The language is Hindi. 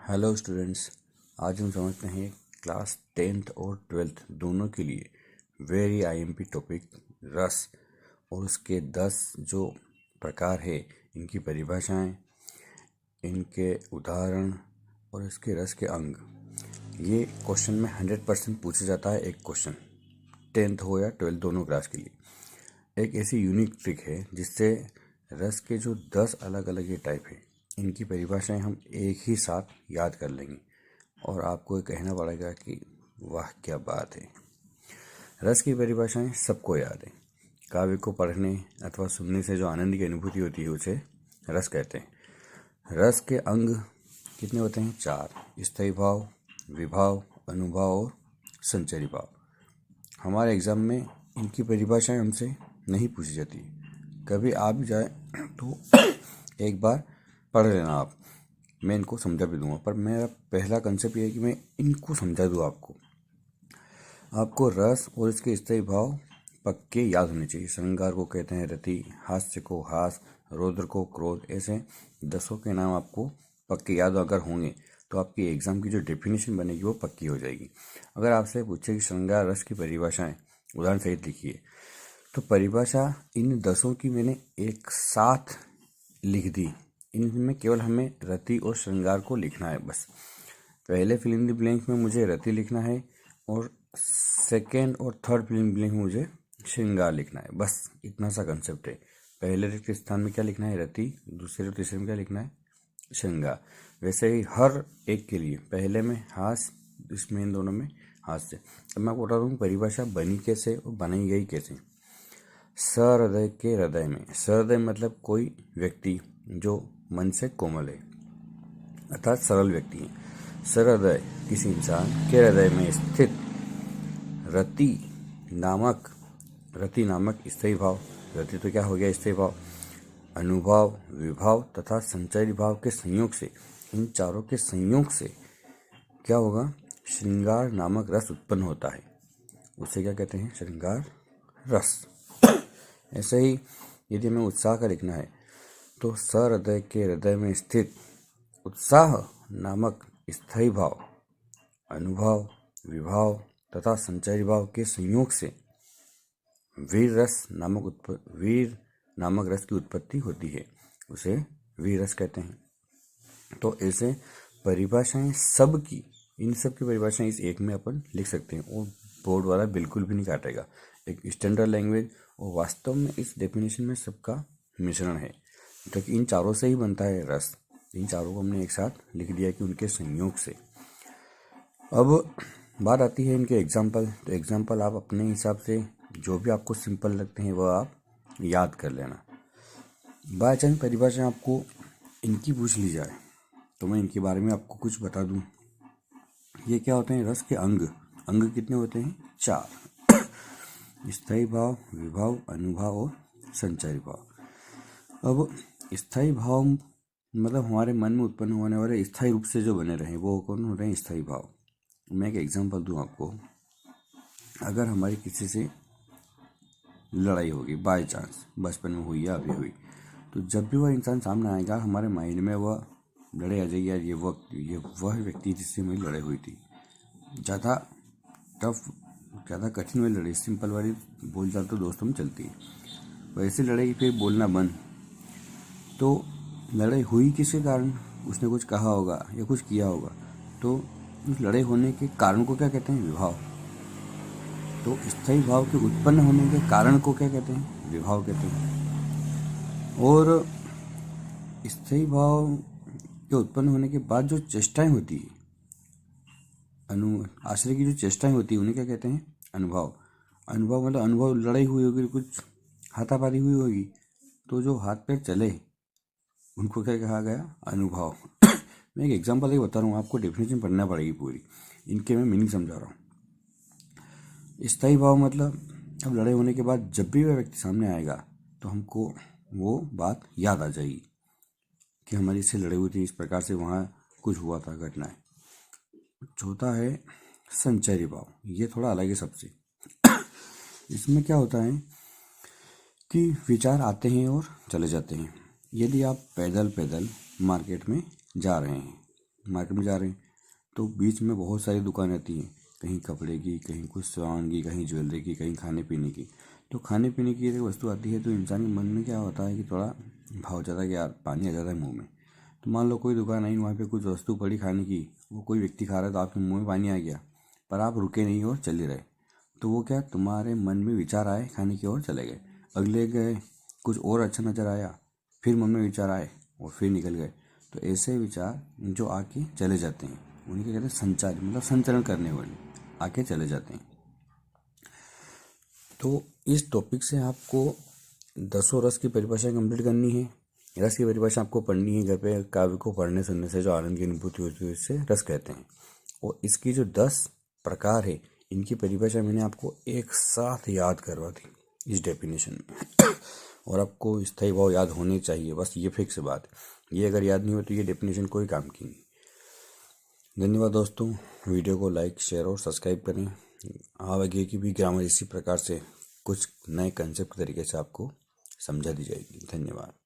Hello students. आज हम समझते हैं क्लास 10th और 12th दोनों के लिए वेरी आईएमपी टॉपिक रस और उसके 10 जो प्रकार है, इनकी परिभाषाएं, इनके उदाहरण और इसके रस के अंग। ये क्वेश्चन में 100% पूछा जाता है। एक क्वेश्चन 10th हो या 12th दोनों क्लास के लिए एक ऐसी यूनिक ट्रिक है जिससे रस के जो 10 अलग अलग ये टाइप है, इनकी परिभाषाएं हम एक ही साथ याद कर लेंगे और आपको ये कहना पड़ेगा कि वाह क्या बात है। रस की परिभाषाएं सबको याद है। काव्य को पढ़ने अथवा सुनने से जो आनंद की अनुभूति होती है उसे रस कहते हैं। रस के अंग कितने होते हैं? 4। स्थायी भाव, विभाव, अनुभाव और संचरी भाव। हमारे एग्जाम में इनकी परिभाषाएं हमसे नहीं पूछी जाती। कभी आ भी जाए तो एक बार पढ़ लेना आप, मैं इनको समझा भी दूंगा। पर मेरा पहला कंसेप्ट ये है कि मैं इनको समझा दूँ आपको रस और इसके स्थायी भाव पक्के याद होने चाहिए। श्रृंगार को कहते हैं रति, हास्य को हास, रौद्र को क्रोध। ऐसे 10 के नाम आपको पक्के याद अगर होंगे तो आपकी एग्जाम की जो डेफिनेशन बनेगी वो पक्की हो जाएगी। अगर आपसे पूछे कि श्रृंगार रस की परिभाषाएं उदाहरण सहित लिखिए, तो परिभाषा इन 10 की मैंने एक साथ लिख दी। इनमें केवल हमें रति और श्रृंगार को लिखना है बस। पहले फिल इन द ब्लैंक में मुझे रति लिखना है और सेकेंड और third fill in the blank में मुझे श्रृंगार लिखना है। बस इतना सा कंसेप्ट है। पहले रिक्त स्थान में क्या लिखना है? रति। दूसरे और तीसरे में क्या लिखना है? श्रृंगार। वैसे ही हर एक के लिए पहले में हास, इसमें इन दोनों में हास्य। अब मैं आपको बता दूँ परिभाषा बनी कैसे और बनाई गई कैसे। सहृदय के हृदय में, सहृदय मतलब कोई व्यक्ति जो मन से कोमल है अर्थात सरल व्यक्ति है। सहृदय किसी इंसान के हृदय में स्थित रति नामक स्थायी भाव। रति तो क्या हो गया? स्थायी भाव। अनुभाव, विभाव तथा संचरी भाव के संयोग से, इन चारों के संयोग से क्या होगा? श्रृंगार नामक रस उत्पन्न होता है। उसे क्या कहते हैं? श्रृंगार रस। ऐसे ही यदि हमें उत्साह का लिखना है तो सहृदय के हृदय में स्थित उत्साह नामक स्थायी भाव, अनुभाव, विभाव तथा संचरी भाव के संयोग से वीर नामक रस की उत्पत्ति होती है। उसे वीर रस कहते हैं। तो ऐसे परिभाषाएं इन सब की परिभाषाएं इस एक में अपन लिख सकते हैं और बोर्ड वाला बिल्कुल भी नहीं काटेगा। एक स्टैंडर्ड लैंग्वेज और वास्तव में इस डेफिनेशन में सबका मिश्रण है, क्योंकि इन चारों से ही बनता है रस। इन चारों को हमने एक साथ लिख दिया कि उनके संयोग से। अब बात आती है इनके एग्जाम्पल। तो एग्जाम्पल आप अपने हिसाब से जो भी आपको सिंपल लगते हैं वह आप याद कर लेना। बाय चांस परिभाषा आपको इनकी पूछ ली जाए तो मैं इनके बारे में आपको कुछ बता दूं। ये क्या होते हैं? रस के अंग कितने होते हैं? 4। स्थायी भाव, विभाव, अनुभाव और संचरी भाव। अब स्थायी भाव मतलब हमारे मन में उत्पन्न होने वाले स्थायी रूप से जो बने रहे, वो कौन हो रहे हैं? स्थायी भाव। मैं एक एग्जांपल दूं आपको। अगर हमारी किसी से लड़ाई होगी, बाय चांस बचपन में हुई या अभी हुई, तो जब भी वह इंसान सामने आएगा हमारे माइंड में वह लड़े आ जाएगी, यार ये वह व्यक्ति जिससे मेरी लड़ाई हुई थी। ज़्यादा टफ, ज़्यादा कठिन वाली लड़ाई, सिंपल वाली बोल चाल तो दोस्तों में चलती है, वैसे लड़ाई फिर बोलना बंद। तो लड़ाई हुई किसके कारण? उसने कुछ कहा होगा या कुछ किया होगा। तो उस लड़ाई होने के कारण को क्या कहते हैं? विभाव। तो स्थायी भाव के उत्पन्न होने के कारण को क्या कहते हैं? विभाव कहते हैं। और स्थायी भाव के उत्पन्न होने के बाद जो चेष्टाएं होती है, आश्रय की जो चेष्टाएं होती है, उन्हें क्या कहते हैं? अनुभाव। अनुभाव मतलब अनुभव, लड़ाई हुई होगी, कुछ हाथापाई हुई होगी, तो जो हाथ पैर चले उनको क्या कहा गया? अनुभाव। मैं एक एग्जांपल ही बता रहा हूँ, आपको डेफिनेशन पढ़ना पड़ेगी पूरी, इनके मैं मीनिंग समझा रहा हूँ। स्थायी भाव मतलब अब लड़ाई होने के बाद जब भी वह व्यक्ति सामने आएगा तो हमको वो बात याद आ जाएगी कि हमारी इससे लड़ाई हुई थी, इस प्रकार से वहाँ कुछ हुआ था, घटनाएं। चौथा है संचरी भाव। ये थोड़ा अलग है सबसे। इसमें क्या होता है कि विचार आते हैं और चले जाते हैं। यदि आप पैदल मार्केट में जा रहे हैं मार्केट में जा रहे हैं तो बीच में बहुत सारी दुकानें आती हैं, कहीं कपड़े की, कहीं कुछ सामान की, कहीं ज्वेलरी की, कहीं खाने पीने की। तो खाने पीने की एक वस्तु आती है तो इंसान के मन में क्या होता है कि थोड़ा भाव जाता है कि यार पानी आ जाता है मुंह में। तो मान लो कोई दुकान आई, वहाँ पे कुछ वस्तु पड़ी खाने की, वो कोई व्यक्ति खा रहा है तो आपके मुंह में पानी आ गया, पर आप रुके नहीं और चले रहे। तो वो क्या, तुम्हारे मन में विचार आए, खाने की ओर चले गए, अगले गए, कुछ और अच्छा नज़र आया, फिर मन में विचार आए और फिर निकल गए। तो ऐसे विचार जो आके चले जाते हैं उन्हें क्या कहते हैं, संचार, मतलब संचरण करने वाले आके चले जाते हैं। तो इस टॉपिक से आपको 10 रस की परिभाषा कंप्लीट करनी है। रस की परिभाषा आपको पढ़नी है घर पे। काव्य को पढ़ने सुनने से जो आनंद की अनुभूति होती है इससे रस कहते हैं। और इसकी जो 10 प्रकार है, इनकी परिभाषा मैंने आपको एक साथ याद करवा दी इस डेफिनेशन में। और आपको स्थायी भाव याद होने चाहिए, बस ये फिक्स बात। ये अगर याद नहीं हो तो ये डेफिनेशन कोई काम की नहीं। धन्यवाद दोस्तों। वीडियो को लाइक, शेयर और सब्सक्राइब करें। आगे की भी ग्रामर इसी प्रकार से कुछ नए कंसेप्ट तरीके से आपको समझा दी जाएगी। धन्यवाद।